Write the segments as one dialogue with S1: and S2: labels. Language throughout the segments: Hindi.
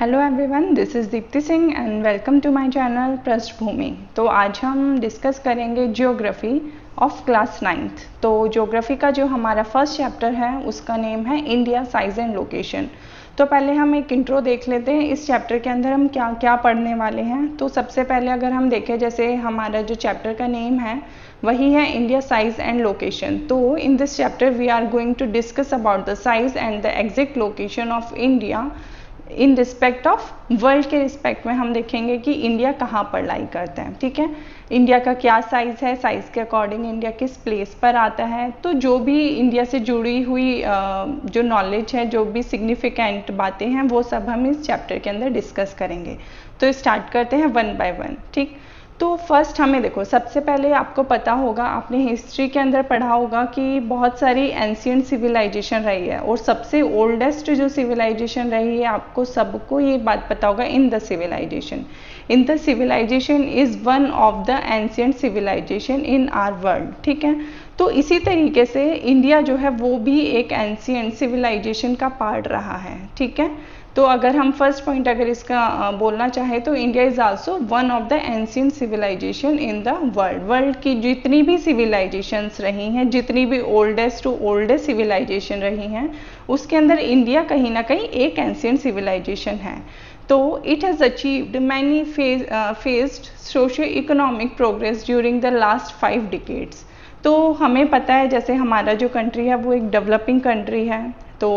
S1: Hello everyone, this is Deepti Singh and welcome to my channel Prishthbhumi. तो आज हम डिस्कस करेंगे ज्योग्राफी ऑफ क्लास 9th। तो ज्योग्राफी का जो हमारा फर्स्ट चैप्टर है उसका नेम है इंडिया साइज एंड लोकेशन। तो पहले हम एक इंट्रो देख लेते हैं इस चैप्टर के अंदर हम क्या क्या पढ़ने वाले हैं। तो सबसे पहले अगर हम देखें, जैसे हमारा जो चैप्टर का नेम है वही है इंडिया साइज एंड लोकेशन। तो in this chapter we are going to discuss about the size and the exact location of India in respect of world के रिस्पेक्ट में हम देखेंगे कि इंडिया कहाँ पर लाई करता है। ठीक है, इंडिया का क्या साइज़ है, साइज़ के अकॉर्डिंग इंडिया किस प्लेस पर आता है। तो जो भी इंडिया से जुड़ी हुई जो नॉलेज है, जो भी सिग्निफिकेंट बातें हैं, वो सब हम इस चैप्टर के अंदर डिस्कस करेंगे। तो स्टार्ट करते हैं वन बाय वन। ठीक, तो फर्स्ट हमें देखो, सबसे पहले आपको पता होगा, आपने हिस्ट्री के अंदर पढ़ा होगा कि बहुत सारी एंशियंट सिविलाइजेशन रही है और सबसे ओल्डेस्ट जो सिविलाइजेशन रही है, आपको सबको ये बात पता होगा, Indus civilisation. Indus civilisation is one of the ancient civilisation in our world. ठीक है, तो इसी तरीके से इंडिया जो है वो भी एक एंशियंट सिविलाइजेशन का पार्ट रहा है। ठीक है, तो अगर हम फर्स्ट पॉइंट अगर इसका बोलना चाहें तो India is also one of the ancient civilisation in the world. World की जितनी भी सिविलाइजेशंस रही हैं, जितनी भी ओल्डेस्ट टू ओल्डेस्ट सिविलाइजेशन रही हैं, उसके अंदर इंडिया कहीं ना कहीं एक एंशियंट सिविलाइजेशन है। तो it has achieved many faced socio economic progress during the last 5 decades. तो हमें पता है, जैसे हमारा जो कंट्री है वो एक डेवलपिंग कंट्री है, तो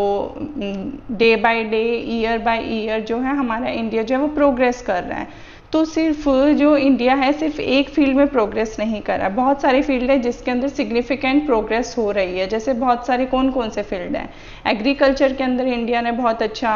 S1: day by day, year by year जो है हमारा इंडिया जो है वो प्रोग्रेस कर रहा है। तो सिर्फ जो इंडिया है सिर्फ एक फील्ड में प्रोग्रेस नहीं कर रहा है, बहुत सारे फील्ड है जिसके अंदर सिग्निफिकेंट प्रोग्रेस हो रही है। जैसे बहुत सारे कौन से फील्ड हैं, एग्रीकल्चर के अंदर इंडिया ने बहुत अच्छा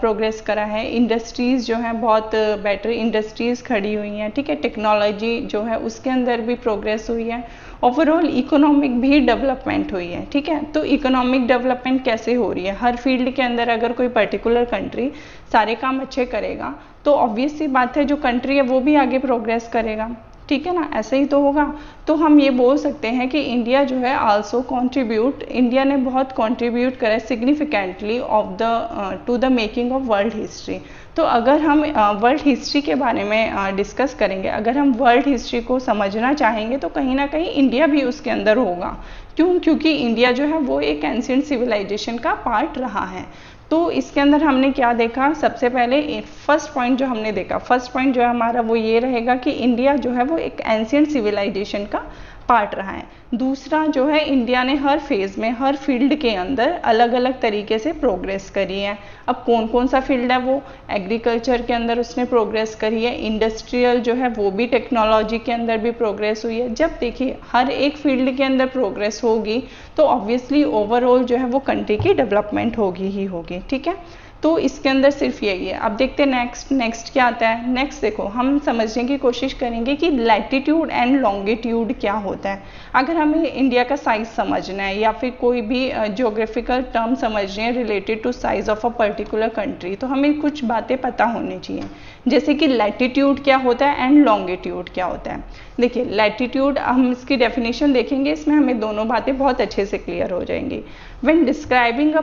S1: प्रोग्रेस करा है। इंडस्ट्रीज़ जो हैं बहुत बेटर इंडस्ट्रीज़ खड़ी हुई हैं। ठीक है, टेक्नोलॉजी जो है उसके अंदर भी प्रोग्रेस हुई है। ओवरऑल इकोनॉमिक भी डेवलपमेंट हुई है। ठीक है, तो इकोनॉमिक डेवलपमेंट कैसे हो रही है, हर फील्ड के अंदर अगर कोई पर्टिकुलर कंट्री सारे काम अच्छे करेगा तो ऑब्वियस सी बात है जो कंट्री है वो भी आगे प्रोग्रेस करेगा। ठीक है ना, ऐसे ही तो होगा। तो हम ये बोल सकते हैं कि इंडिया जो है आल्सो कंट्रीब्यूट, इंडिया ने बहुत कंट्रीब्यूट करा है significantly of the two the making of world history. तो अगर हम वर्ल्ड हिस्ट्री के बारे में डिस्कस करेंगे, अगर हम वर्ल्ड हिस्ट्री को समझना चाहेंगे तो कहीं ना कहीं इंडिया भी उसके अंदर होगा। क्यों? क्योंकि इंडिया जो है वो एक एंशियंट सिविलाइजेशन का पार्ट रहा है। तो इसके अंदर हमने क्या देखा, सबसे पहले फर्स्ट पॉइंट जो हमने देखा, फर्स्ट पॉइंट जो है हमारा वो ये रहेगा कि इंडिया जो है वो एक एंशियंट सिविलाइजेशन का पार्ट रहा है। दूसरा जो है, इंडिया ने हर फेज़ में, हर फील्ड के अंदर अलग अलग तरीके से प्रोग्रेस करी है। अब कौन सा फील्ड है वो, एग्रीकल्चर के अंदर उसने प्रोग्रेस करी है, इंडस्ट्रियल जो है वो भी टेक्नोलॉजी के अंदर भी प्रोग्रेस हुई है। जब देखिए हर एक फील्ड के अंदर प्रोग्रेस होगी तो ऑब्वियसली ओवरऑल जो है वो कंट्री की डेवलपमेंट होगी ही होगी। ठीक है, तो इसके अंदर सिर्फ यही है। अब देखते हैं नेक्स्ट क्या आता है। नेक्स्ट देखो, हम समझने की कोशिश करेंगे कि लैटिट्यूड एंड लॉन्गिट्यूड क्या होता है। अगर हमें इंडिया का साइज समझना है या फिर कोई भी ज्योग्राफिकल टर्म समझने हैं related to size of a particular country, तो हमें कुछ बातें पता होनी चाहिए, जैसे कि लैटिट्यूड क्या होता है एंड लॉन्गिट्यूड क्या होता है। देखिए लैटिट्यूड, हम इसकी डेफिनेशन देखेंगे, इसमें हमें दोनों बातें बहुत अच्छे से क्लियर हो जाएंगी। When describing a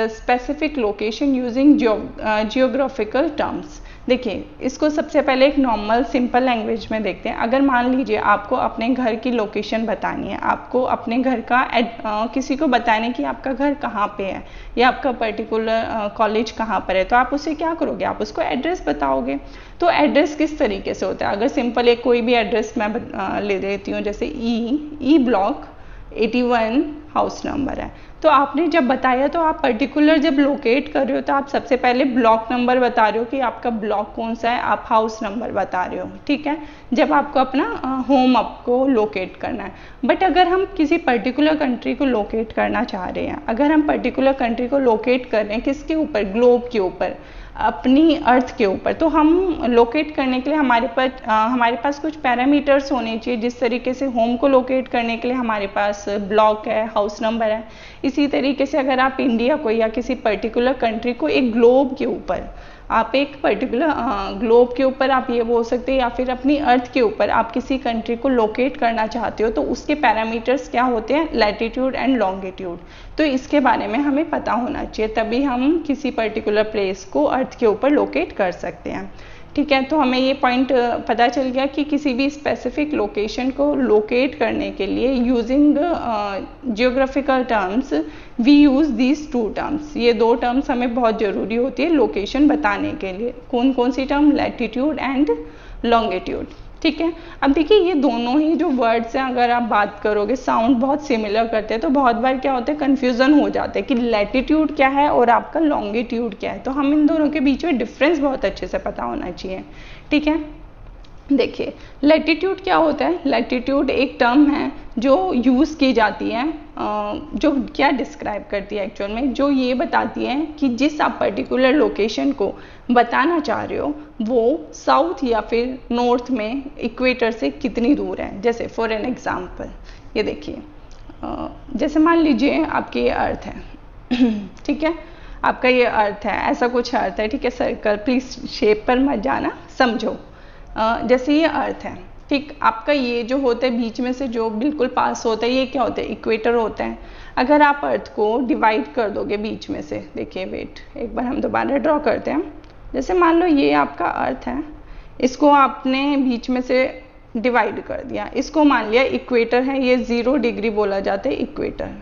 S1: specific location using geographical terms. देखिए इसको सबसे पहले एक नॉर्मल सिंपल लैंग्वेज में देखते हैं। अगर मान लीजिए आपको अपने घर की लोकेशन बतानी है, आपको अपने घर का किसी को बताने की आपका घर कहाँ पे है या आपका पर्टिकुलर कॉलेज कहाँ पर है, तो आप उसे क्या करोगे, आप उसको एड्रेस बताओगे। तो एड्रेस किस तरीके से होता है, अगर सिंपल एक कोई भी एड्रेस मैं ले लेती हूँ, जैसे ई ब्लॉक 81 हाउस नंबर है, तो आपने जब बताया तो आप पर्टिकुलर जब लोकेट कर रहे हो तो आप सबसे पहले ब्लॉक नंबर बता रहे हो कि आपका ब्लॉक कौन सा है, आप हाउस नंबर बता रहे हो। ठीक है, जब आपको अपना होम आपको लोकेट करना है। बट अगर हम किसी पर्टिकुलर कंट्री को लोकेट करना चाह रहे हैं, अगर हम पर्टिकुलर कंट्री को लोकेट कर रहे हैं किसके ऊपर, ग्लोब के ऊपर, अपनी अर्थ के ऊपर, तो हम लोकेट करने के लिए हमारे पास कुछ पैरामीटर्स होने चाहिए। जिस तरीके से होम को लोकेट करने के लिए हमारे पास ब्लॉक है, हाउस नंबर है, इसी तरीके से अगर आप इंडिया को या किसी पर्टिकुलर कंट्री को एक ग्लोब के ऊपर आप एक पर्टिकुलर ग्लोब के ऊपर आप ये बोल सकते हैं, या फिर अपनी अर्थ के ऊपर आप किसी कंट्री को लोकेट करना चाहते हो तो उसके पैरामीटर्स क्या होते हैं, लैटिट्यूड एंड लॉन्गिट्यूड। तो इसके बारे में हमें पता होना चाहिए, तभी हम किसी पर्टिकुलर प्लेस को अर्थ के ऊपर लोकेट कर सकते हैं। ठीक है, तो हमें ये पॉइंट पता चल गया कि किसी भी स्पेसिफिक लोकेशन को लोकेट करने के लिए using geographical terms we use these two terms. ये दो टर्म्स हमें बहुत ज़रूरी होती है लोकेशन बताने के लिए। कौन कौन सी टर्म, लैटिट्यूड एंड लॉन्गिट्यूड। ठीक है, अब देखिए ये दोनों ही जो वर्ड्स हैं अगर आप बात करोगे साउंड बहुत सिमिलर करते हैं, तो बहुत बार क्या होता है कन्फ्यूज़न हो जाता है कि लैटिट्यूड क्या है और आपका लॉन्गिट्यूड क्या है। तो हम इन दोनों के बीच में डिफरेंस बहुत अच्छे से पता होना चाहिए। ठीक है, देखिए लैटिट्यूड क्या होता है, लैटिट्यूड एक टर्म है जो यूज़ की जाती है, जो क्या डिस्क्राइब करती है एक्चुअल में, जो ये बताती है कि जिस आप पर्टिकुलर लोकेशन को बताना चाह रहे हो वो साउथ या फिर नॉर्थ में इक्वेटर से कितनी दूर है। जैसे फॉर एन एग्जांपल ये देखिए, जैसे मान लीजिए आपकी ये अर्थ है ठीक है, आपका ये अर्थ है, ऐसा कुछ अर्थ है, ठीक है, सर्कल, प्लीज़ शेप पर मत जाना, समझो। जैसे ये अर्थ है, ठीक, आपका ये जो होता है बीच में से जो बिल्कुल पास होता है ये क्या होता है, इक्वेटर होता है। अगर आप अर्थ को डिवाइड कर दोगे बीच में से, देखिए वेट एक बार हम दोबारा ड्रॉ करते हैं। जैसे मान लो ये आपका अर्थ है, इसको आपने बीच में से डिवाइड कर दिया, इसको मान लिया इक्वेटर है, ये 0 डिग्री बोला जाता है इक्वेटर।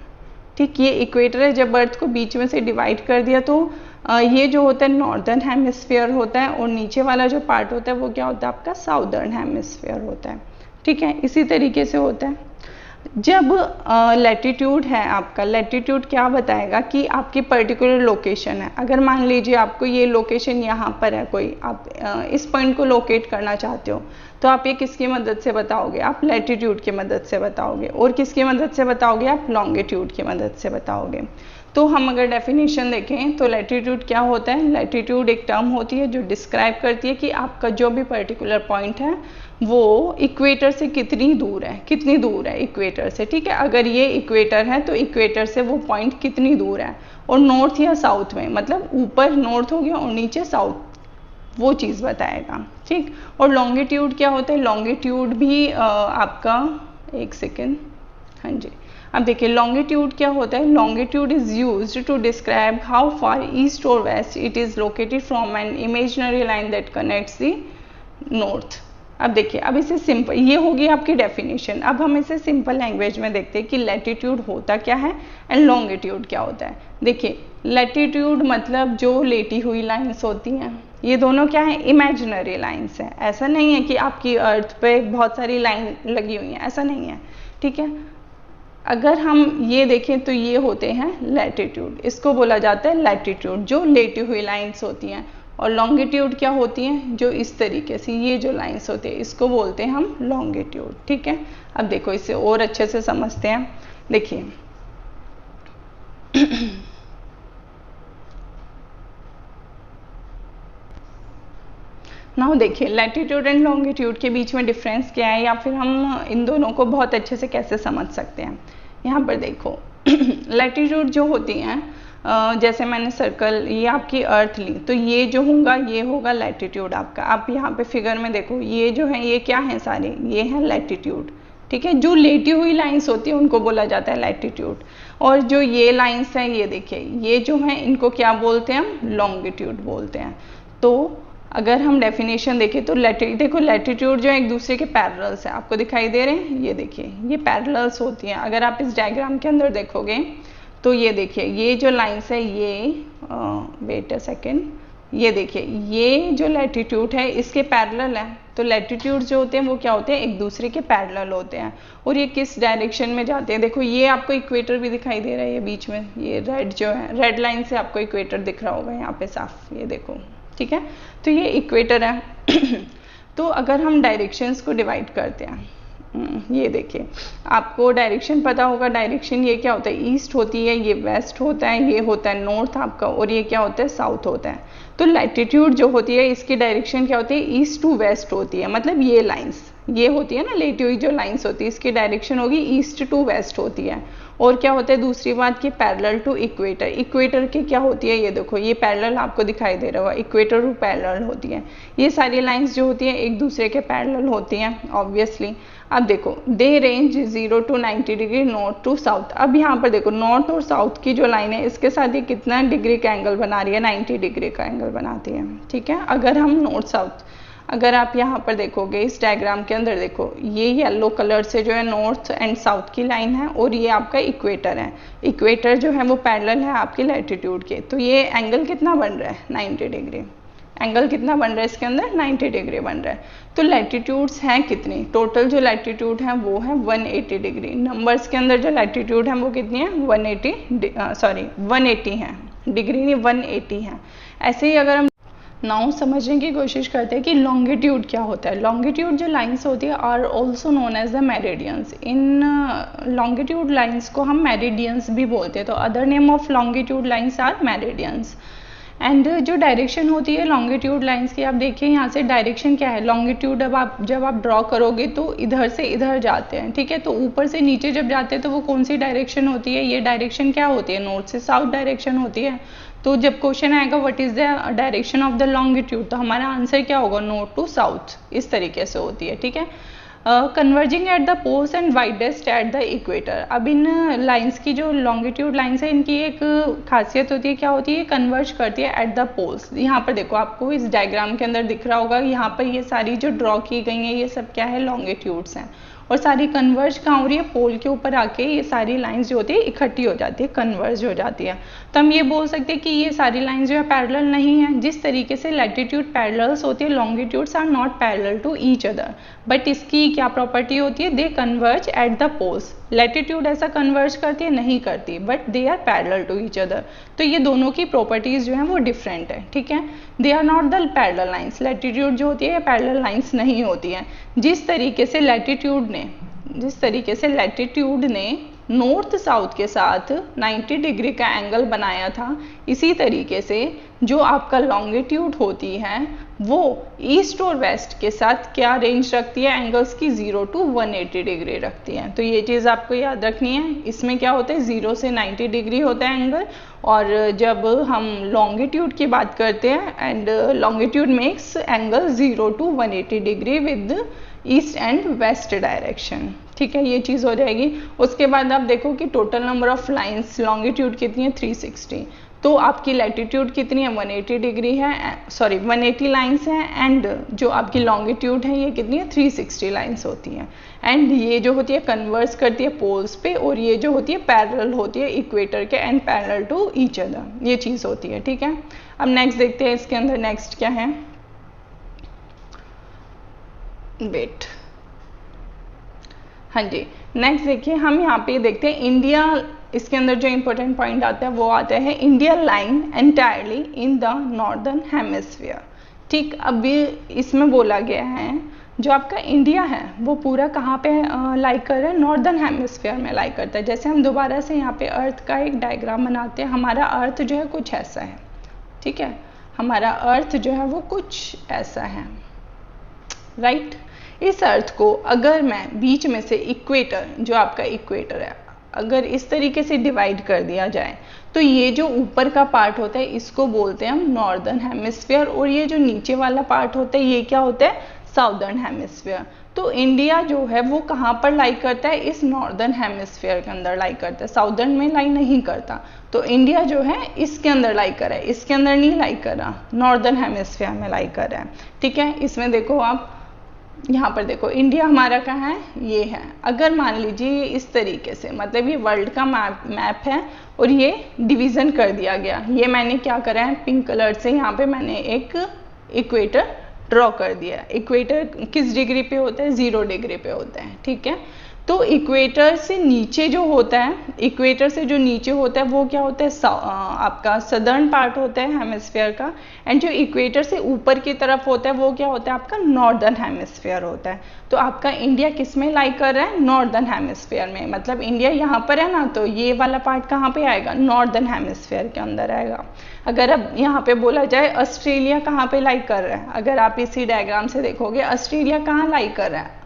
S1: ठीक, ये इक्वेटर है। जब अर्थ को बीच में से डिवाइड कर दिया तो ये जो होता है नॉर्दर्न हेमिस्फीयर होता है और नीचे वाला जो पार्ट होता है वो क्या होता है आपका साउदर्न हेमिस्फीयर होता है। ठीक है, इसी तरीके से होता है। जब लैटिट्यूड है आपका, लैटिट्यूड क्या बताएगा कि आपकी पर्टिकुलर लोकेशन है। अगर मान लीजिए आपको ये लोकेशन यहाँ पर है, कोई आप इस पॉइंट को लोकेट करना चाहते हो, तो आप ये किसकी मदद से बताओगे, आप लैटिट्यूड की मदद से बताओगे। और किसकी मदद से बताओगे, आप लॉन्गिट्यूड की मदद से बताओगे। तो हम अगर डेफिनेशन देखें तो लैटिट्यूड क्या होता है, लैटिट्यूड एक टर्म होती है जो डिस्क्राइब करती है कि आपका जो भी पर्टिकुलर पॉइंट है वो इक्वेटर से कितनी दूर है, कितनी दूर है इक्वेटर से। ठीक है, अगर ये इक्वेटर है तो इक्वेटर से वो पॉइंट कितनी दूर है, और नॉर्थ या साउथ में, मतलब ऊपर नॉर्थ हो गया और नीचे साउथ, वो चीज़ बताएगा। ठीक, और लॉन्गिट्यूड क्या होता है, लॉन्गिट्यूड भी आपका एक सेकेंड, हाँ जी, अब देखिए लॉन्गिट्यूड क्या होता है, longitude is used to describe how far east और west it is located from an imaginary line that connects the north. अब देखिए, अब इसे सिंपल, ये होगी आपकी डेफिनेशन। अब हम इसे सिंपल लैंग्वेज में देखते हैं कि लैटिट्यूड होता क्या है एंड लॉन्गिट्यूड क्या होता है। देखिए लैटिट्यूड मतलब जो लेटी हुई लाइंस होती हैं, ये दोनों क्या है, इमेजिनरी लाइंस हैं। ऐसा नहीं है कि आपकी अर्थ पे बहुत सारी लाइन लगी हुई हैं, ऐसा नहीं है। ठीक है, अगर हम ये देखें तो ये होते हैं लैटिट्यूड, इसको बोला जाता है लैटिट्यूड, जो लेटी हुई लाइंस होती हैं। और लॉन्गिट्यूड क्या होती हैं, जो इस तरीके से ये जो लाइंस होती है इसको बोलते हैं हम लॉन्गिट्यूड। ठीक है, अब देखो इसे और अच्छे से समझते हैं। देखिए नाउ देखिए लैटिट्यूड एंड लॉन्गिट्यूड के बीच में डिफरेंस क्या है, या फिर हम इन दोनों को बहुत अच्छे से कैसे समझ सकते हैं। यहाँ पर देखो लैटिट्यूड जो होती हैं, जैसे मैंने सर्कल, ये आपकी अर्थ ली, तो ये जो होगा ये होगा लैटिट्यूड आपका। आप यहाँ पे फिगर में देखो, ये जो है ये क्या है सारे, ये है लैटिट्यूड। ठीक है, जो लेटी हुई लाइंस होती है उनको बोला जाता है लैटिट्यूड। और जो ये लाइंस हैं, ये देखिए ये जो है इनको क्या बोलते हैं हम, लॉन्गिट्यूड बोलते हैं। तो अगर हम डेफिनेशन देखें तो देखो लैटिट्यूड जो है एक दूसरे के पैरेलल्स है, आपको दिखाई दे रहे हैं, ये देखिए ये पैरेलल्स होती हैं। अगर आप इस डायग्राम के अंदर देखोगे तो ये देखिए ये जो लाइंस है ये वेट अ सेकेंड, ये देखिए ये जो लैटिट्यूड है इसके पैरेलल है। तो लैटिट्यूड जो होते हैं वो क्या होते हैं, एक दूसरे के पैरेलल होते हैं। और ये किस डायरेक्शन में जाते हैं, देखो ये आपको इक्वेटर भी दिखाई दे रहा है, ये बीच में ये रेड जो है, रेड लाइन से आपको इक्वेटर दिख रहा होगा यहाँ पे साफ, ये देखो। ठीक है, तो ये इक्वेटर है। तो अगर हम डायरेक्शंस को डिवाइड करते हैं, ये देखिए आपको डायरेक्शन पता होगा, डायरेक्शन ये क्या होता है, ईस्ट होती है, ये वेस्ट होता है, ये होता है नॉर्थ आपका, और ये क्या होता है, साउथ होता है। तो लैटिट्यूड जो होती है इसकी डायरेक्शन क्या होती है, ईस्ट टू वेस्ट होती है, मतलब ये लाइंस, ये होती है ना लेटी हुई जो लाइंस होती है, इसकी डायरेक्शन होगी ईस्ट टू वेस्ट होती है। और क्या होता है दूसरी बात कि पैरेलल टू इक्वेटर, इक्वेटर की क्या होती है, ये देखो ये पैरेलल आपको दिखाई दे रहा होगा, इक्वेटर टू पैरेलल होती है। ये सारी लाइंस जो होती हैं एक दूसरे के पैरेलल होती हैं ऑब्वियसली। अब देखो they range 0 to 90 degree north to south. अब यहाँ पर देखो नॉर्थ और साउथ की जो लाइन है इसके साथ ये कितना डिग्री का एंगल बना रही है, 90 डिग्री का एंगल बनाती है, ठीक है। अगर हम नॉर्थ साउथ, अगर आप यहाँ पर देखोगे इस डायग्राम के अंदर देखो, ये येलो कलर से जो है नॉर्थ एंड साउथ की लाइन है और ये आपका इक्वेटर है। इक्वेटर जो है वो पैरेलल है आपके लैटिट्यूड के, तो ये एंगल कितना बन रहा है 90 डिग्री। एंगल कितना बन रहा है इसके अंदर 90 डिग्री बन रहा है। तो लैटिट्यूड्स हैं कितनी, टोटल जो लैटिट्यूड है वो है 180 डिग्री। नंबर्स के अंदर जो लैटिट्यूड है वो कितनी है 180 है, डिग्री नहीं 180 है। ऐसे ही अगर हम नाउ समझने की कोशिश करते हैं कि लॉन्गिट्यूड क्या होता है। लॉन्गिट्यूड जो लाइंस होती है are also known as the meridians. इन लॉन्गिट्यूड लाइंस को हम मेरिडियंस भी बोलते हैं, तो other name of longitude lines are meridians. And जो डायरेक्शन होती है लॉन्गिट्यूड लाइंस की, आप देखिए यहाँ से डायरेक्शन क्या है, लॉन्गिट्यूड जब आप ड्रॉ करोगे तो इधर से इधर जाते हैं, ठीक है। तो ऊपर से नीचे जब जाते हैं तो वो कौन सी डायरेक्शन होती है, ये डायरेक्शन क्या होती है, नॉर्थ से साउथ डायरेक्शन होती है। तो जब क्वेश्चन आएगा what is the direction of the longitude, तो हमारा आंसर क्या होगा नॉर्थ टू साउथ, इस तरीके से होती है, ठीक है। Converging at the poles and widest at the equator. अब इन लाइंस की जो लॉन्गिट्यूड लाइंस है इनकी एक खासियत होती है, क्या होती है, कन्वर्ज करती है एट द पोल्स। यहाँ पर देखो आपको इस डायग्राम के अंदर दिख रहा होगा, यहाँ पर ये सारी जो ड्रॉ की गई हैं ये सब क्या है लॉन्गिट्यूड्स हैं, और सारी कन्वर्ज कहाँ हो रही है, पोल के ऊपर आके ये सारी लाइंस जो होती है इकट्ठी हो जाती है, कन्वर्ज हो जाती है। तो हम ये बोल सकते हैं कि ये सारी लाइंस जो है पैरेलल नहीं है। जिस तरीके से लैटिट्यूड पैरेलल्स होती है, longitudes are not parallel to each other, but इसकी क्या प्रॉपर्टी होती है, they converge at the poles. Latitude ऐसा कन्वर्ज करती है नहीं करती, but they are parallel to each other. तो ये दोनों की प्रॉपर्टीज जो है वो डिफरेंट है, ठीक है। They are not the parallel lines, latitude जो होती है पैरेलल लाइंस नहीं होती है। जिस तरीके से लैटिट्यूड ने नॉर्थ साउथ के साथ 90 डिग्री का एंगल बनाया था, इसी तरीके से जो आपका लॉन्गिट्यूड होती है वो ईस्ट और वेस्ट के साथ क्या रेंज रखती है, एंगल्स की 0 to 180 डिग्री रखती है। तो ये चीज़ आपको याद रखनी है। इसमें क्या होता है 0 से 90 डिग्री होता है एंगल, और जब हम लॉन्गिट्यूड की बात करते हैं and longitude makes angle 0 to 180 degree with east and west direction, ठीक है। ये चीज़ हो जाएगी। उसके बाद आप देखो कि total number of lines, longitude कितनी है 360, तो आपकी लैटिट्यूड कितनी है 180 डिग्री है, 180 लाइंस हैं, एंड जो आपकी लॉन्गिट्यूड है ये कितनी है 360 लाइंस होती हैं। एंड ये जो होती है कन्वर्स करती है पोल्स पे, और ये जो होती है पैरेलल होती है इक्वेटर के and parallel to each other, ये चीज़ होती है, ठीक है। अब नेक्स्ट देखते हैं इसके अंदर नेक्स्ट क्या है, वेट, हाँ जी। नेक्स्ट देखिए हम यहाँ पे देखते हैं इंडिया, इसके अंदर जो इंपॉर्टेंट पॉइंट आता है वो आता है India line entirely in the northern hemisphere, ठीक। अब इसमें बोला गया है जो आपका इंडिया है वो पूरा कहाँ पे लाई कर रहा है, नॉर्दर्न हेमिस्फीयर में लाई करता है। जैसे हम दोबारा से यहाँ पे अर्थ का एक डायग्राम बनाते हैं, हमारा अर्थ जो है कुछ ऐसा है, ठीक है। हमारा अर्थ जो है वो कुछ ऐसा है, राइट। इस अर्थ को अगर मैं बीच में से इक्वेटर, जो आपका इक्वेटर है, अगर इस तरीके से डिवाइड कर दिया जाए तो ये जो ऊपर का पार्ट होता है इसको बोलते हैं हम नॉर्दर्न हेमिस्फीयर, और ये जो नीचे वाला पार्ट होता है ये क्या होता है साउदर्न हेमिस्फीयर। तो इंडिया जो है वो कहाँ पर लाई करता है, इस नॉर्दर्न हेमिस्फीयर के अंदर लाई करता है, साउदर्न में लाई नहीं करता। तो इंडिया जो है इसके अंदर लाई कर रहा है, इसके अंदर नहीं लाई कर रहा, नॉर्दर्न हेमिस्फीयर में लाई कर रहा है, ठीक है। इसमें देखो आप यहाँ पर देखो इंडिया हमारा कहाँ है, ये है। अगर मान लीजिए इस तरीके से, मतलब ये वर्ल्ड का मैप है और ये डिवीज़न कर दिया गया, ये मैंने क्या करा है पिंक कलर से यहाँ पे मैंने एक इक्वेटर ड्रॉ कर दिया। इक्वेटर किस डिग्री पे होता है, 0 डिग्री पे होता है, ठीक है। तो इक्वेटर से नीचे जो होता है, इक्वेटर से जो नीचे होता है वो क्या होता है आपका सदर्न पार्ट होता है हेमिस्फीयर का, एंड जो इक्वेटर से ऊपर की तरफ होता है वो क्या होता है आपका नॉर्दर्न हेमिस्फीयर होता है। तो आपका इंडिया किस में लाई कर रहा है, नॉर्दर्न हेमिस्फीयर में, मतलब इंडिया यहाँ पर है ना, तो ये वाला पार्ट कहाँ पे आएगा, नॉर्दर्न हेमिस्फीयर के अंदर आएगा। अगर अब यहाँ पे बोला जाए ऑस्ट्रेलिया कहाँ पे लाई कर रहा है, अगर आप इसी डायग्राम से देखोगे ऑस्ट्रेलिया कहाँ लाई कर रहा है,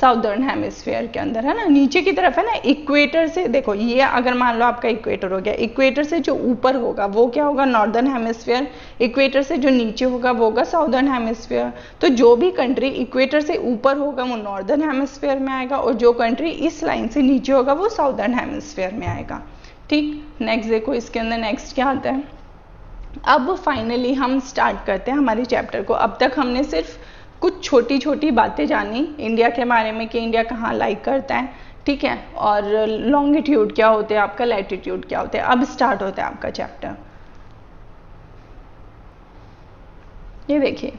S1: साउदर्न हेमिस्फीयर के अंदर, है ना, नीचे की तरफ है ना, इक्वेटर से देखो, ये अगर मान लो आपका इक्वेटर हो गया, इक्वेटर से जो ऊपर होगा वो क्या होगा, नॉर्दर्न हेमिस्फीयर, इक्वेटर से जो नीचे होगा वो होगा साउदर्न हेमिस्फीयर। तो जो भी कंट्री इक्वेटर से ऊपर होगा वो नॉर्दर्न हेमिस्फीयर में आएगा, और जो कंट्री इस लाइन से नीचे होगा वो साउदर्न हेमिस्फीयर में आएगा। ठीक, नेक्स्ट देखो इसके अंदर नेक्स्ट क्या आता है। अब फाइनली हम स्टार्ट करते हैं हमारे चैप्टर को। अब तक हमने सिर्फ कुछ छोटी छोटी बातें जानी इंडिया के बारे में कि इंडिया कहाँ लाइक करता है, ठीक है, और लॉन्गिट्यूड क्या होते हैं आपका, लैटिट्यूड क्या होते हैं। अब स्टार्ट होता है आपका चैप्टर। ये देखिए,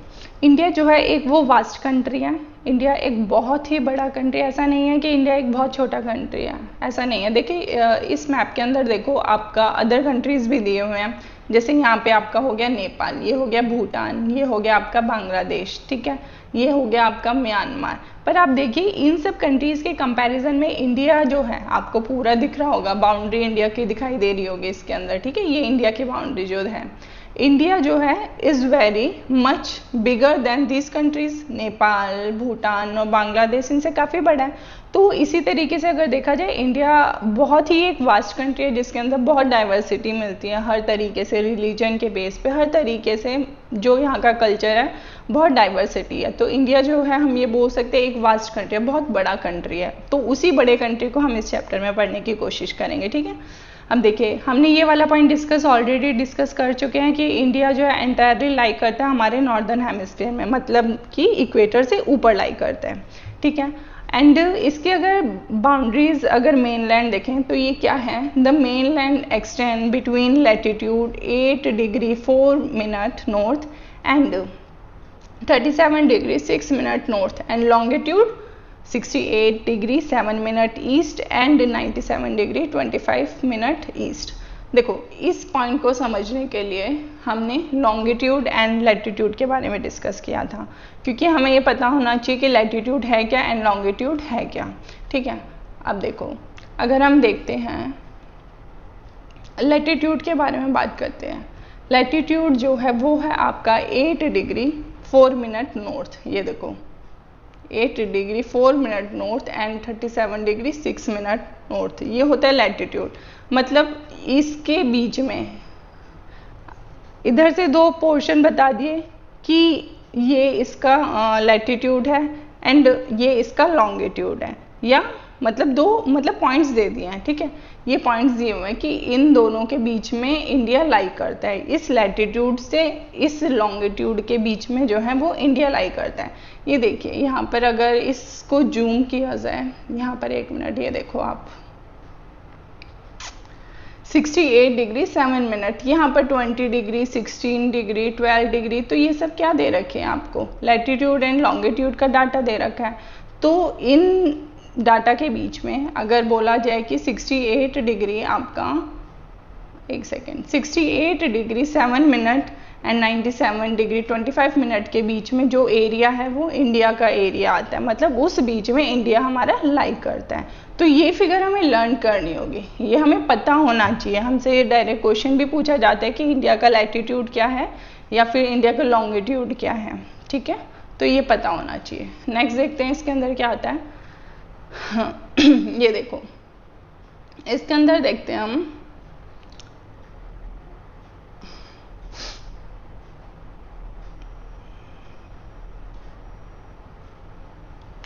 S1: इंडिया जो है एक वो वास्ट कंट्री है, इंडिया एक बहुत ही बड़ा कंट्री, ऐसा नहीं है कि इंडिया एक बहुत छोटा कंट्री है, ऐसा नहीं है। देखिए इस मैप के अंदर देखो आपका अदर कंट्रीज भी दिए हुए हैं, जैसे यहाँ पे आपका हो गया नेपाल, ये हो गया भूटान, ये हो गया आपका बांग्लादेश, ठीक है, ये हो गया आपका म्यांमार। पर आप देखिए इन सब कंट्रीज के कंपैरिजन में इंडिया जो है आपको पूरा दिख रहा होगा, बाउंड्री इंडिया की दिखाई दे रही होगी इसके अंदर, ठीक है, ये इंडिया की बाउंड्री जो है। इंडिया जो है is very much bigger than this countries, Nepal, Bhutan और बांग्लादेश इनसे काफ़ी बड़ा है। तो इसी तरीके से अगर देखा जाए इंडिया बहुत ही एक वास्ट कंट्री है जिसके अंदर बहुत डाइवर्सिटी मिलती है, हर तरीके से रिलीजन के बेस पे, हर तरीके से जो यहाँ का कल्चर है बहुत डाइवर्सिटी है। तो इंडिया जो है हम ये बोल सकते हैं एक वास्ट कंट्री है, बहुत बड़ा कंट्री है। तो उसी बड़े कंट्री को हम इस चैप्टर में पढ़ने की कोशिश करेंगे, ठीक है। अब देखिए हमने ये वाला पॉइंट ऑलरेडी डिस्कस कर चुके हैं कि इंडिया जो है एंटायरली लाई करता है हमारे नॉर्दर्न हेमिस्फीयर में, मतलब कि इक्वेटर से ऊपर लाई करता है, ठीक है। एंड इसके अगर बाउंड्रीज अगर मेनलैंड देखें तो ये क्या है, the mainland extend between latitude 8 degree 4 minute north and 37 degree 6 minute north and longitude 68 degree 7 minute east and 97 degree 25 minute east. देखो इस पॉइंट को समझने के लिए हमने लॉन्गिट्यूड एंड लैटिट्यूड के बारे में डिस्कस किया था, क्योंकि हमें ये पता होना चाहिए कि लैटिट्यूड है क्या एंड लॉन्गिट्यूड है क्या, ठीक है। अब देखो अगर हम देखते हैं लैटिट्यूड के बारे में बात करते हैं, लैटिट्यूड जो है वो है आपका 8 डिग्री 4 मिनट नॉर्थ, ये देखो 8 degree 4 minute north and 37 degree 6 minute north, ये होता है लैटिट्यूड। मतलब इसके बीच में इधर से दो पोर्शन बता दिए कि ये इसका लैटिट्यूड है एंड ये इसका लॉन्गिट्यूड है, या मतलब दो मतलब पॉइंट्स दे दिए हैं, ठीक है। ये पॉइंट्स दिए हुए हैं कि इन दोनों के बीच में इंडिया लाई करता है, इस लैटिट्यूड से इस लॉन्गिट्यूड के बीच में जो है वो इंडिया लाई करता है। ये देखिए यहाँ पर अगर इसको जूम किया जाए, यहाँ पर 1 मिनट, ये देखो आप 68 डिग्री 7 मिनट, यहाँ पर 20 डिग्री 16 डिग्री 12 डिग्री, तो ये सब क्या दे रखे हैं आपको, लैटिट्यूड एंड लॉन्गिट्यूड का डाटा दे रखा है। तो इन डाटा के बीच में अगर बोला जाए कि 68 डिग्री आपका, एक second, 68 degree 7 minute and 97 degree 25 minute के बीच में जो एरिया है वो इंडिया का एरिया आता है, मतलब उस बीच में इंडिया हमारा लाई करता है। तो ये फिगर हमें लर्न करनी होगी, ये हमें पता होना चाहिए। हमसे ये डायरेक्ट क्वेश्चन भी पूछा जाता है कि इंडिया का लैटिट्यूड क्या है या फिर इंडिया का लॉन्गिट्यूड क्या है, ठीक है, तो ये पता होना चाहिए। नेक्स्ट देखते हैं इसके अंदर क्या आता है। हाँ, ये देखो इसके अंदर देखते हैं हम,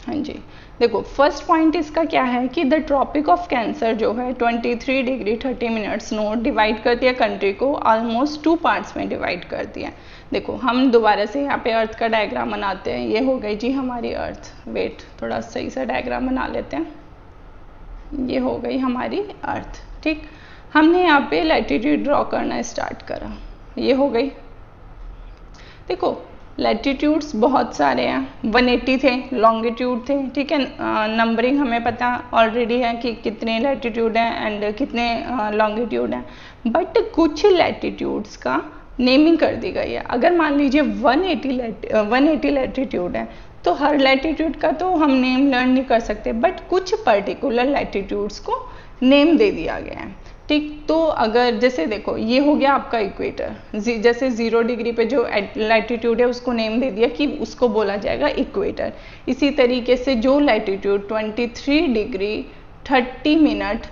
S1: हाँ जी, देखो फर्स्ट पॉइंट इसका क्या है कि द ट्रॉपिक ऑफ कैंसर जो है 23 डिग्री 30 मिनट्स नॉर्थ डिवाइड करती है कंट्री को, ऑलमोस्ट 2 पार्ट्स में डिवाइड करती है। देखो हम दोबारा से यहाँ पे अर्थ का डायग्राम बनाते हैं, ये हो गई जी हमारी अर्थ, वेट थोड़ा सही सा डायग्राम बना लेते हैं, ये हो गई हमारी अर्थ, ठीक। हमने यहाँ पे लैटिट्यूड ड्रॉ करना स्टार्ट करा, ये हो गई। देखो लैटिट्यूड्स बहुत सारे हैं, 180 थे, लॉन्गिट्यूड थे, ठीक है। नंबरिंग हमें पता ऑलरेडी है कि कितने लैटिट्यूड हैं एंड कितने लॉन्गिट्यूड हैं, बट कुछ लैटिट्यूड्स का नेमिंग कर दी गई है। अगर मान लीजिए 180 लैटिट्यूड है तो हर लैटिट्यूड का तो हम नेम लर्न नहीं कर सकते, बट कुछ पर्टिकुलर लैटिट्यूड्स को नेम दे दिया गया है। ठीक। तो अगर जैसे देखो ये हो गया आपका इक्वेटर, जैसे 0 डिग्री पे जो लैटिट्यूड है उसको नेम दे दिया कि उसको बोला जाएगा इक्वेटर। इसी तरीके से जो लैटिट्यूड 23 डिग्री 30 मिनट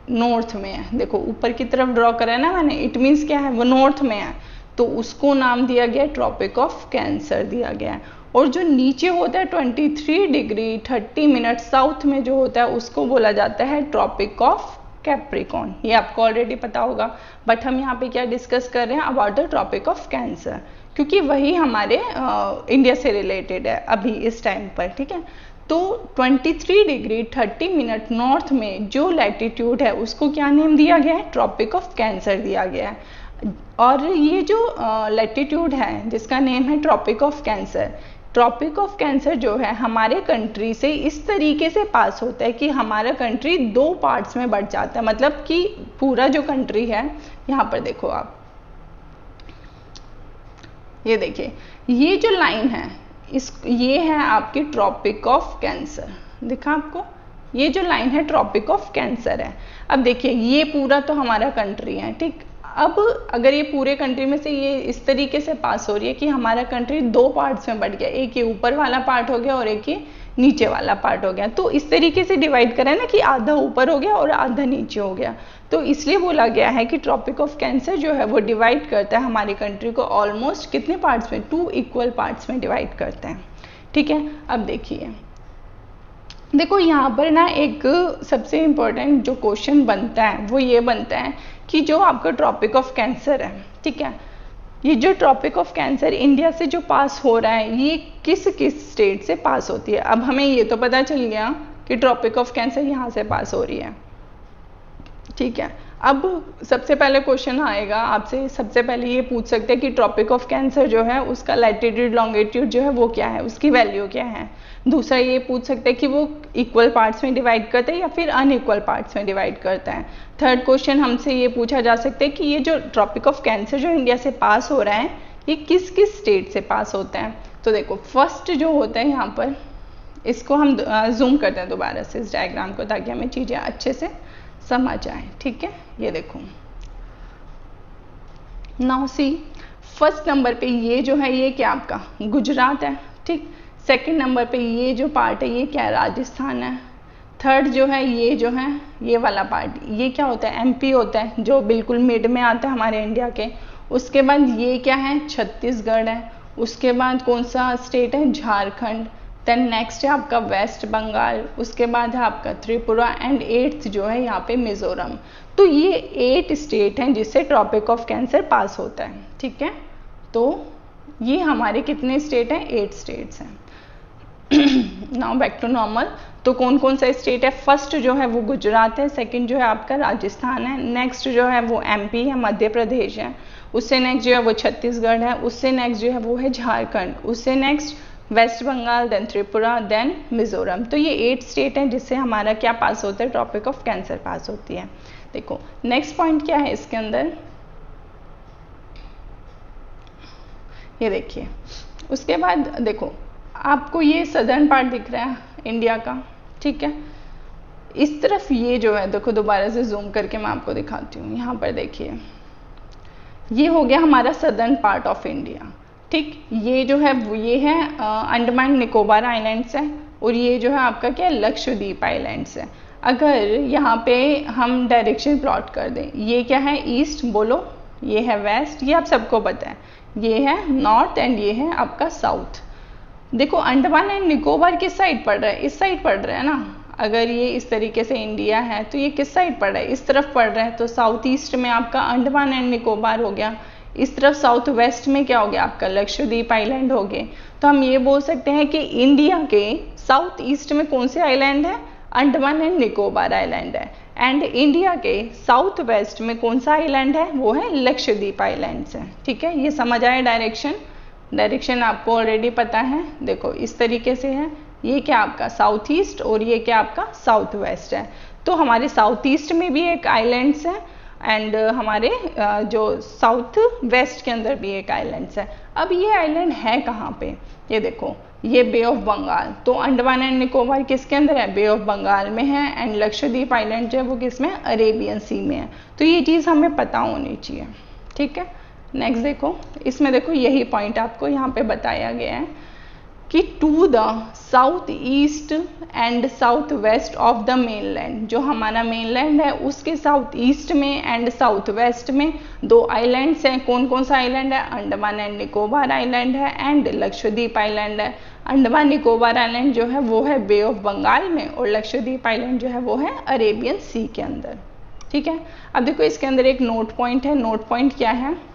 S1: नॉर्थ में है, देखो ऊपर की तरफ ड्रॉ करा है ना मैंने, इट मीन्स क्या है, वो नॉर्थ में है, तो उसको नाम दिया गया ट्रॉपिक ऑफ कैंसर दिया गया है। और जो नीचे होता है 23 डिग्री 30 मिनट साउथ में जो होता है उसको बोला जाता है ट्रॉपिक ऑफ कैप्रिकॉर्न। ये आपको ऑलरेडी पता होगा, बट हम यहाँ पे क्या डिस्कस कर रहे हैं, about the Tropic of Cancer, क्योंकि वही हमारे इंडिया से रिलेटेड है अभी इस टाइम पर, ठीक है। तो 23 डिग्री 30 मिनट नॉर्थ में जो लैटिट्यूड है उसको क्या नेम दिया गया है, ट्रॉपिक ऑफ कैंसर दिया गया है। और ये जो लैटिट्यूड है जिसका नेम है Tropic of Cancer, Tropic of Cancer जो है हमारे कंट्री से इस तरीके से पास होता है कि हमारा कंट्री 2 पार्ट्स में बढ़ जाता है। मतलब कि पूरा जो कंट्री है, यहाँ पर देखो आप, ये देखिए ये जो लाइन है ये है आपकी ट्रॉपिक ऑफ कैंसर, दिखा आपको, ये जो लाइन है ट्रॉपिक ऑफ कैंसर है। अब देखिए ये पूरा तो हमारा कंट्री है, ठीक। अब अगर ये पूरे कंट्री में से ये इस तरीके से पास हो रही है कि हमारा कंट्री 2 पार्ट्स में बढ़ गया, एक ये ऊपर वाला पार्ट हो गया और एक ये नीचे वाला पार्ट हो गया, तो इस तरीके से डिवाइड करें ना कि आधा ऊपर हो गया और आधा नीचे हो गया, तो इसलिए बोला गया है कि ट्रॉपिक ऑफ कैंसर जो है वो डिवाइड करता है हमारी कंट्री को ऑलमोस्ट कितने पार्ट्स में, 2 इक्वल पार्ट्स में डिवाइड करते हैं, ठीक है। अब देखिए, देखो यहाँ पर ना एक सबसे इम्पोर्टेंट जो क्वेश्चन बनता है वो ये बनता है कि जो आपका ट्रॉपिक ऑफ कैंसर है, ठीक है, ये जो ट्रॉपिक ऑफ कैंसर इंडिया से जो पास हो रहा है ये किस किस स्टेट से पास होती है। अब हमें ये तो पता चल गया कि ट्रॉपिक ऑफ कैंसर यहाँ से पास हो रही है, ठीक है। अब सबसे पहले क्वेश्चन आएगा आपसे, सबसे पहले ये पूछ सकते हैं कि ट्रॉपिक ऑफ कैंसर जो है उसका लैटिट्यूड लॉन्गिट्यूड जो है वो क्या है, उसकी वैल्यू क्या है। दूसरा ये पूछ सकते हैं कि वो इक्वल पार्ट्स में डिवाइड करता है या फिर अनइक्वल पार्ट्स में डिवाइड करता है। थर्ड क्वेश्चन हमसे ये पूछा जा सकता है कि ये जो ट्रॉपिक ऑफ कैंसर जो इंडिया से पास हो रहा है ये किस किस स्टेट से पास होता है। तो देखो फर्स्ट जो होता है यहाँ पर, इसको हम जूम करते हैं दोबारा से इस डायग्राम को ताकि हमें चीज़ें अच्छे से समझ आए, ठीक है। ये देखो नाउ सी, फर्स्ट नंबर पे ये जो है ये क्या आपका गुजरात है, ठीक। सेकंड नंबर पे ये जो पार्ट है ये क्या है, राजस्थान है। थर्ड जो है ये जो है ये वाला पार्ट, ये क्या होता है, एमपी होता है, जो बिल्कुल मिड में आता है हमारे इंडिया के। उसके बाद ये क्या है, छत्तीसगढ़ है। उसके बाद कौन सा स्टेट है, झारखंड। देन नेक्स्ट है आपका वेस्ट बंगाल, उसके बाद है आपका त्रिपुरा एंड 8th जो है यहाँ पे मिजोरम। तो ये 8 स्टेट हैं जिससे ट्रॉपिक ऑफ कैंसर पास होता है, ठीक है। तो ये हमारे कितने स्टेट हैं, 8 स्टेट्स हैं। Now back to normal. तो कौन कौन सा स्टेट है, फर्स्ट जो है वो गुजरात है, सेकंड जो है आपका राजस्थान है, नेक्स्ट जो है वो एमपी है, मध्य प्रदेश है, उससे नेक्स्ट जो है वो छत्तीसगढ़ है, उससे नेक्स्ट जो है वो है झारखंड, उससे next West Bengal, then Tripura, then Mizoram. तो ये 8 स्टेट हैं जिससे हमारा क्या पास होता है, ट्रॉपिक ऑफ कैंसर पास होती है। देखो नेक्स्ट पॉइंट क्या है इसके अंदर, ये देखिए। उसके बाद देखो आपको ये सदर्न पार्ट दिख रहा है इंडिया का, ठीक है। इस तरफ ये जो है, देखो दोबारा से जूम करके मैं आपको दिखाती हूँ। यहाँ पर देखिए ये हो गया हमारा सदर्न पार्ट ऑफ इंडिया, ठीक। ये जो है वो ये है अंडमान निकोबार आइलैंड्स है, और ये जो है आपका क्या है, लक्षद्वीप आइलैंड्स है। अगर यहाँ पे हम डायरेक्शन प्लॉट कर दें, ये क्या है, ईस्ट बोलो, ये है वेस्ट, ये आप सबको पता है, ये है नॉर्थ एंड ये है आपका साउथ। देखो अंडमान एंड निकोबार किस साइड पड़ रहा है, इस साइड पड़ रहा है ना। अगर ये इस तरीके से इंडिया है तो ये किस साइड पड़ रहा है, इस तरफ पड़ रहा है। तो साउथ ईस्ट में आपका अंडमान एंड निकोबार हो गया, इस तरफ साउथ वेस्ट में क्या हो गया आपका, लक्षद्वीप आइलैंड हो गए। तो हम ये बोल सकते हैं कि इंडिया के साउथ ईस्ट में कौन से आइलैंड है, अंडमान एंड निकोबार आइलैंड है, एंड इंडिया के साउथ वेस्ट में कौन सा आइलैंड है, वो है लक्षद्वीप आइलैंड्स है, ठीक है। ये समझ आया, डायरेक्शन आपको ऑलरेडी पता है। देखो इस तरीके से है, ये क्या आपका साउथ ईस्ट और ये क्या आपका साउथ वेस्ट है। तो हमारे साउथ ईस्ट में भी एक आइलैंड्स है एंड हमारे जो साउथ वेस्ट के अंदर भी एक आइलैंड्स है। अब ये आइलैंड है कहाँ पे, ये देखो, ये बे ऑफ बंगाल। तो अंडमान एंड निकोबार किसके अंदर है, बे ऑफ बंगाल में है, एंड लक्षद्वीप आइलैंड जो है वो किस में, अरेबियन सी में है। तो ये चीज़ हमें पता होनी चाहिए, ठीक है। नेक्स्ट देखो, इसमें देखो यही पॉइंट आपको यहाँ पे बताया गया है कि to the south east and south west of the mainland, जो हमारा मेनलैंड है उसके साउथ ईस्ट में एंड साउथ वेस्ट में दो आइलैंड्स हैं। कौन कौन सा आइलैंड है, अंडमान एंड निकोबार आइलैंड है एंड लक्षद्वीप आइलैंड है। अंडमान निकोबार आइलैंड जो है वो है बे ऑफ बंगाल में, और लक्षद्वीप आइलैंड जो है वो है अरेबियन सी के अंदर, ठीक है। अब देखो इसके अंदर एक नोट पॉइंट है। नोट पॉइंट क्या है,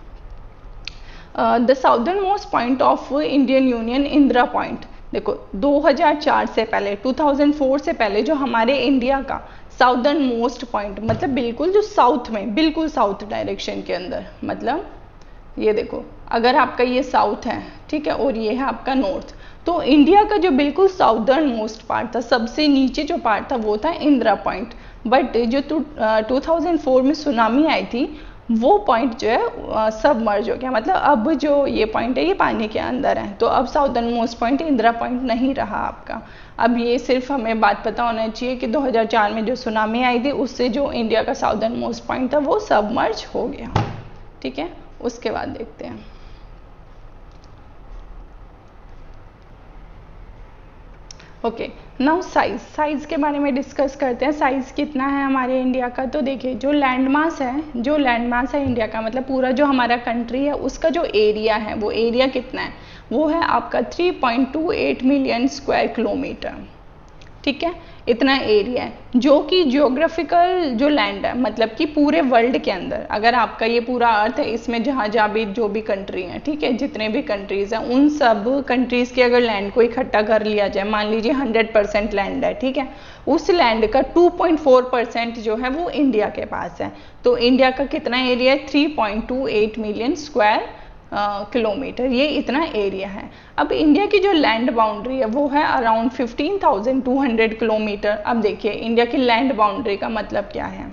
S1: the southern most point of Indian union Indira point. देखो 2004 से पहले, 2004 से पहले जो हमारे इंडिया का साउदर्न मोस्ट पॉइंट, मतलब बिल्कुल जो साउथ में, बिल्कुल साउथ डायरेक्शन के अंदर, मतलब ये देखो अगर आपका ये साउथ है, ठीक है, और ये है आपका नॉर्थ, तो इंडिया का जो बिल्कुल साउदर्न मोस्ट पार्ट था, सबसे नीचे जो पार्ट था वो था इंदिरा पॉइंट। बट जो 2004 में सुनामी आई थी वो पॉइंट जो है सबमर्ज हो गया, मतलब अब जो ये पॉइंट है ये पानी के अंदर है। तो अब southern most point Indira point नहीं रहा आपका। अब ये सिर्फ हमें बात पता होना चाहिए कि 2004 में जो सुनामी आई थी उससे जो इंडिया का साउदर्न मोस्ट पॉइंट था वो सबमर्ज हो गया, ठीक है। उसके बाद देखते हैं, ओके नाउ साइज। साइज के बारे में डिस्कस करते हैं, साइज कितना है हमारे इंडिया का। तो देखिए जो लैंड मास है, जो लैंड मास है इंडिया का, मतलब पूरा जो हमारा कंट्री है उसका जो एरिया है, वो एरिया कितना है, वो है आपका 3.28 मिलियन स्क्वायर किलोमीटर, ठीक है, इतना एरिया है। जो कि जियोग्राफिकल जो लैंड है, मतलब कि पूरे वर्ल्ड के अंदर, अगर आपका ये पूरा अर्थ है, इसमें जहाँ जहाँ भी जो भी कंट्री हैं, ठीक है, जितने भी कंट्रीज हैं, उन सब कंट्रीज के अगर लैंड को इकट्ठा कर लिया जाए, मान लीजिए 100% लैंड है, ठीक है, उस लैंड का 2.4% जो है वो इंडिया के पास है। तो इंडिया का कितना एरिया है, 3.28 मिलियन स्क्वायर किलोमीटर, ये इतना एरिया है। अब इंडिया की जो लैंड बाउंड्री है वो है अराउंड 15,200 किलोमीटर। अब देखिए इंडिया की लैंड बाउंड्री का मतलब क्या है,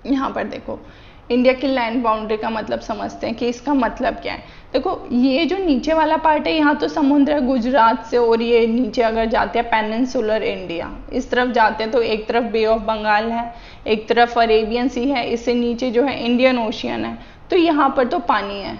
S1: यहाँ पर देखो इंडिया की लैंड बाउंड्री का मतलब समझते हैं कि इसका मतलब क्या है। देखो ये जो नीचे वाला पार्ट है यहाँ तो समुद्र है गुजरात से, और ये नीचे अगर जाते हैं पेनिनसुलर इंडिया, इस तरफ जाते हैं तो एक तरफ बे ऑफ बंगाल है, एक तरफ अरेबियन सी है, इससे नीचे जो है इंडियन ओशियन है, तो यहाँ पर तो पानी है,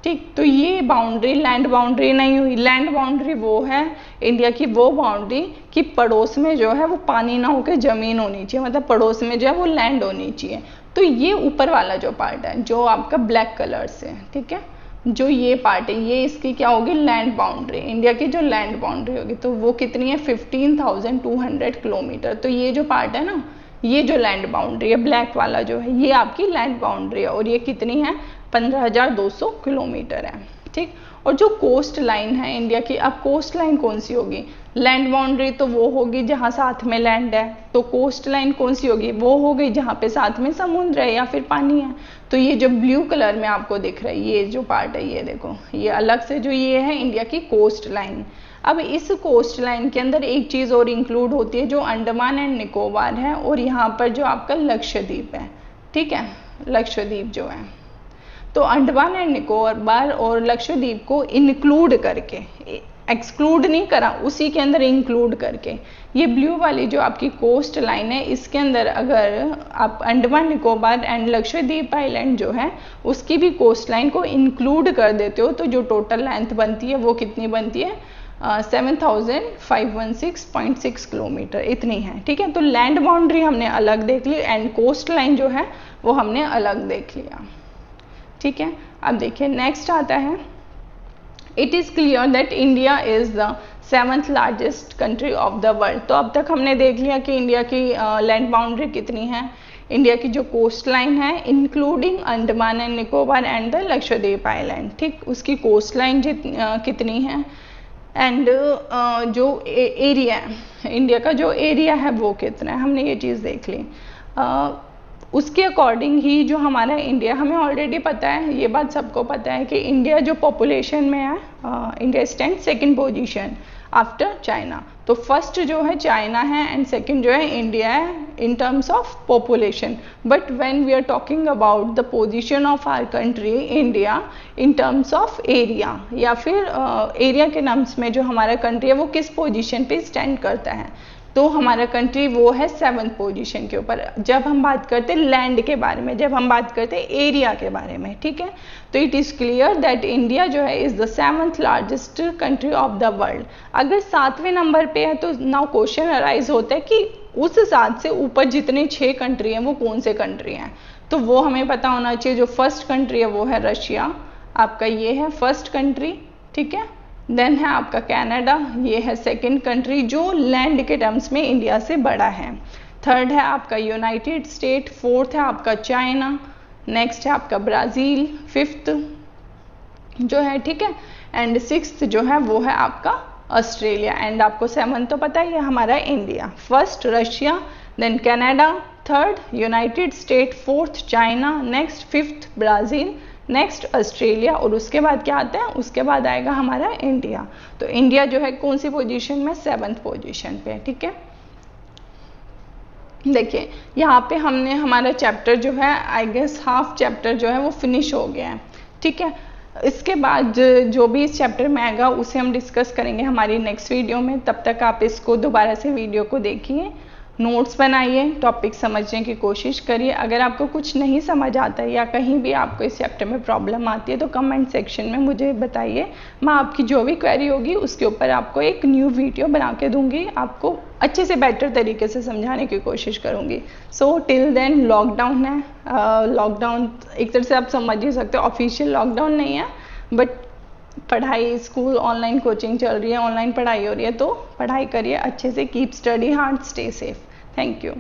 S1: ठीक। तो ये बाउंड्री लैंड बाउंड्री नहीं हुई। लैंड बाउंड्री वो है इंडिया की वो बाउंड्री कि पड़ोस में जो है वो पानी ना होकर जमीन होनी चाहिए, मतलब पड़ोस में जो है वो लैंड होनी चाहिए। तो ये ऊपर वाला जो पार्ट है जो आपका ब्लैक कलर से, ठीक है, जो ये पार्ट है ये इसकी क्या होगी, लैंड बाउंड्री, इंडिया की जो लैंड बाउंड्री होगी। तो वो कितनी है, 15,200 किलोमीटर। तो ये जो पार्ट है ना, ये जो लैंड बाउंड्री है ब्लैक वाला जो है, ये आपकी लैंड बाउंड्री है, और ये कितनी है, 15,200 किलोमीटर है, ठीक। और जो कोस्ट लाइन है इंडिया की, अब कोस्ट लाइन कौन सी होगी, लैंड बाउंड्री तो वो होगी जहाँ साथ में लैंड है, तो कोस्ट लाइन कौन सी होगी, वो हो गई जहाँ पे साथ में समुद्र है या फिर पानी है। तो ये जो ब्लू कलर में आपको दिख रहा है ये जो पार्ट है, ये देखो, ये अलग से जो ये है इंडिया की कोस्ट लाइन। अब इस कोस्ट लाइन के अंदर एक चीज़ और इंक्लूड होती है जो अंडमान एंड निकोबार है, और यहाँ पर जो आपका लक्षद्वीप है, ठीक है, लक्षद्वीप जो है, तो अंडमान एंड निकोबार और लक्षद्वीप को इंक्लूड करके, एक्सक्लूड नहीं करा, उसी के अंदर इंक्लूड करके, ये ब्लू वाली जो आपकी कोस्ट लाइन है इसके अंदर अगर आप अंडमान निकोबार एंड लक्षद्वीप आइलैंड जो है उसकी भी कोस्ट लाइन को इंक्लूड कर देते हो, तो जो टोटल लेंथ बनती है वो कितनी बनती है, 7,516.6 किलोमीटर इतनी है, ठीक है। तो लैंड बाउंड्री हमने अलग देख ली एंड कोस्ट लाइन जो है वो हमने अलग देख लिया, ठीक है। अब देखिए नेक्स्ट आता है, it is clear that India is the 7th largest country of the world. तो अब तक हमने देख लिया कि इंडिया की लैंड बाउंड्री कितनी है, इंडिया की जो कोस्ट लाइन है including Andaman and Nicobar and the Lakshadweep island, ठीक, उसकी कोस्ट लाइन कितनी है, एंड जो एरिया है इंडिया का, जो एरिया है वो कितना है, हमने ये चीज़ देख ली। उसके अकॉर्डिंग ही जो हमारा इंडिया, हमें ऑलरेडी पता है, ये बात सबको पता है कि इंडिया जो पॉपुलेशन में है, India stand second position after China. तो फर्स्ट जो है चाइना है एंड सेकंड जो है इंडिया है in terms of population. But when we are talking about the position of our country India in terms of area, या फिर एरिया के टर्म्स में जो हमारा कंट्री है वो किस पोजीशन पे स्टैंड करता है, तो हमारा कंट्री वो है 7th पोजीशन के ऊपर। जब हम बात करते हैं लैंड के बारे में, जब हम बात करते हैं एरिया के बारे में, ठीक है, तो it is clear that India जो है is the 7th largest country of the world. अगर 7वें नंबर पे है तो नाउ क्वेश्चन अराइज होता है कि उस 7 से ऊपर जितने 6 कंट्री हैं वो कौन से कंट्री हैं, तो वो हमें पता होना चाहिए। जो फर्स्ट कंट्री है वो है रशिया, आपका ये है फर्स्ट कंट्री, ठीक है। देन है आपका कनाडा, ये है सेकंड कंट्री जो लैंड के टर्म्स में इंडिया से बड़ा है। थर्ड है आपका यूनाइटेड स्टेट, फोर्थ है आपका चाइना, नेक्स्ट है आपका ब्राज़ील, फिफ्थ जो है, ठीक है, एंड सिक्स्थ जो है वो है आपका ऑस्ट्रेलिया, एंड आपको 7th तो पता ही है हमारा India. First Russia, then Canada, third United State, fourth China, next fifth Brazil, next Australia, और उसके बाद क्या आता है, उसके बाद आएगा हमारा इंडिया। तो इंडिया जो है कौन सी पोजीशन में, 7th पोजीशन पे, ठीक है। देखिए यहाँ पे हमने हमारा चैप्टर जो है आई गेस हाफ चैप्टर जो है वो फिनिश हो गया है, ठीक है। इसके बाद जो भी इस चैप्टर में आएगा उसे हम डिस्कस करेंगे हमारी नेक्स्ट वीडियो में। तब तक आप इसको दोबारा से वीडियो को देखिए, नोट्स बनाइए, टॉपिक समझने की कोशिश करिए। अगर आपको कुछ नहीं समझ आता है या कहीं भी आपको इस चैप्टर में प्रॉब्लम आती है तो कमेंट सेक्शन में मुझे बताइए। मैं आपकी जो भी क्वेरी होगी उसके ऊपर आपको एक न्यू वीडियो बना के दूंगी, आपको अच्छे से बेटर तरीके से समझाने की कोशिश करूंगी। सो टिल देन लॉकडाउन है, लॉकडाउन एक तरह से आप समझ ही सकते हो, ऑफिशियल लॉकडाउन नहीं है, बट पढ़ाई, स्कूल, ऑनलाइन कोचिंग चल रही है, ऑनलाइन पढ़ाई हो रही है, तो पढ़ाई करिए अच्छे से, keep study hard, stay safe. Thank you.